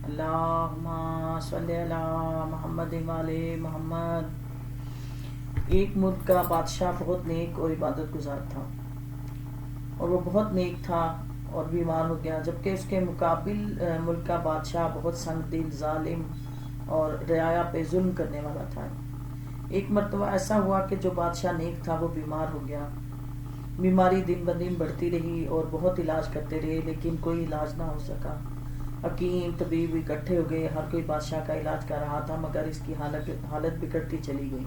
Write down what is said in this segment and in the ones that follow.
اللہم صلی علی محمد وعلی محمد۔ ایک ملک کا بادشاہ بہت نیک اور عبادت گزار تھا، اور وہ بہت نیک تھا اور بیمار ہو گیا، جبکہ اس کے مقابل ملک کا بادشاہ بہت سنگ دل، ظالم اور رعایا پہ ظلم کرنے والا تھا۔ ایک مرتبہ ایسا ہوا کہ جو بادشاہ نیک تھا وہ بیمار ہو گیا۔ بیماری دن بدن بڑھتی رہی اور بہت علاج کرتے رہے، لیکن کوئی علاج نہ ہو سکا۔ حکیم طبیب اکٹھے ہو گئے، ہر کوئی بادشاہ کا علاج کر رہا تھا، مگر اس کی حالت بگڑتی چلی گئی۔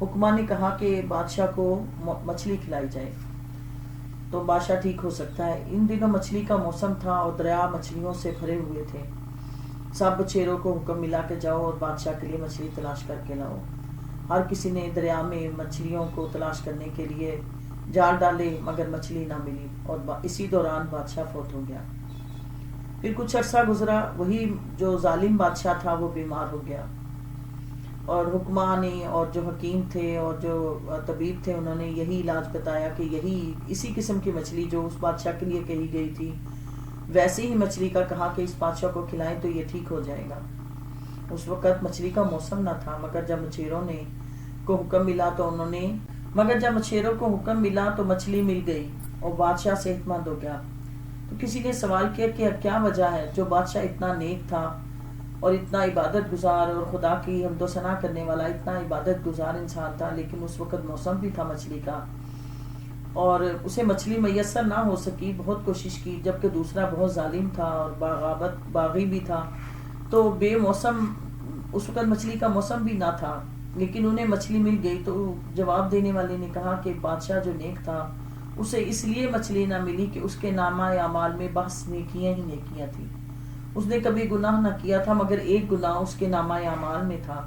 حکماں نے کہا کہ بادشاہ کو مچھلی کھلائی جائے تو بادشاہ ٹھیک ہو سکتا ہے۔ ان دنوں مچھلی کا موسم تھا اور دریا مچھلیوں سے بھرے ہوئے تھے۔ سب بچیروں کو حکم ملا کہ جاؤ اور بادشاہ کے لیے مچھلی تلاش کر کے لاؤ۔ ہر کسی نے دریا میں مچھلیوں کو تلاش کرنے کے لیے جال ڈالے، مگر مچھلی نہ ملی، اور اسی دوران بادشاہ فوت ہو گیا۔ پھر کچھ عرصہ گزرا، وہی جو ظالم بادشاہ تھا وہ بیمار ہو گیا، اور حکماں نے اور جو حکیم تھے اور جو طبیب تھے انہوں نے یہی علاج بتایا کہ اسی قسم کی مچھلی جو اس بادشاہ کے لیے کہی گئی تھی، ویسی ہی مچھلی کا کہا کہ اس بادشاہ کو کھلائیں تو یہ ٹھیک ہو جائے گا۔ اس وقت مچھلی کا موسم نہ تھا، مگر جب مچھیروں کو حکم ملا تو مچھلی مل گئی اور بادشاہ صحت مند ہو گیا۔ تو کسی نے سوال کیا کہ کیا وجہ ہے؟ جو بادشاہ اتنا نیک تھا اور اتنا عبادت گزار اور خدا کی حمد و ثنا کرنے والا اتنا عبادت گزار انسان تھا، لیکن اس وقت موسم بھی تھا مچھلی کا اور اسے مچھلی میسر نہ ہو سکی، بہت کوشش کی، جبکہ دوسرا بہت ظالم تھا اور باغی بھی تھا، تو بے موسم اس وقت مچھلی کا موسم بھی نہ تھا، لیکن انہیں مچھلی مل گئی۔ تو جواب دینے والے نے کہا کہ بادشاہ جو نیک تھا اسے اس لیے مچھلی نہ ملی کہ اس کے نامہ اعمال میں بس نیکیاں ہی نیکیاں تھیں۔ اس نے کبھی گناہ نہ کیا تھا، مگر ایک گناہ اس کے نامہ اعمال میں تھا،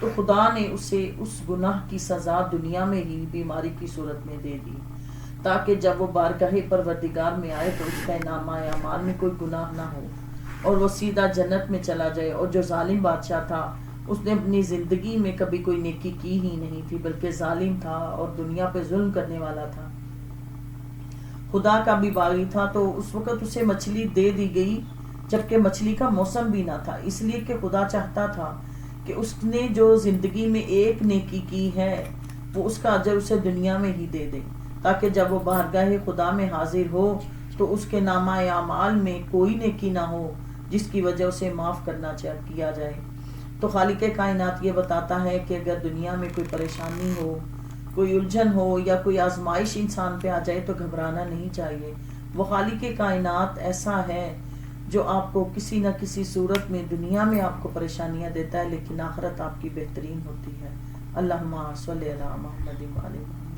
تو خدا نے اسے اس گناہ کی سزا دنیا میں ہی بیماری کی صورت میں دے دی، تاکہ جب وہ بارگاہ پروردگار میں آئے تو اس کا نامہ اعمال میں کوئی گناہ نہ ہو اور وہ سیدھا جنت میں چلا جائے۔ اور جو ظالم بادشاہ تھا اس نے اپنی زندگی میں کبھی کوئی نیکی کی ہی نہیں تھی، بلکہ ظالم تھا اور دنیا پہ ظلم کرنے والا تھا، خدا کا بھی باغی تھا۔ تو اس وقت اسے مچھلی دے دی گئی جبکہ مچھلی کا موسم بھی نہ تھا، اس لیے کہ خدا چاہتا تھا کہ اس نے جو زندگی میں ایک نیکی کی ہے وہ اس کا اجر اسے دنیا میں ہی دے دے، تاکہ جب وہ بارگاہ خدا میں حاضر ہو تو اس کے نامہ اعمال میں کوئی نیکی نہ ہو جس کی وجہ اسے معاف کیا جائے۔ تو خالق کائنات یہ بتاتا ہے کہ اگر دنیا میں کوئی پریشانی ہو، کوئی الجھن ہو یا کوئی آزمائش انسان پہ آ جائے تو گھبرانا نہیں چاہیے۔ وہ خالق کائنات ایسا ہے جو آپ کو کسی نہ کسی صورت میں دنیا میں آپ کو پریشانیاں دیتا ہے، لیکن آخرت آپ کی بہترین ہوتی ہے۔ اللہم صلی علی محمد وعلی محمد۔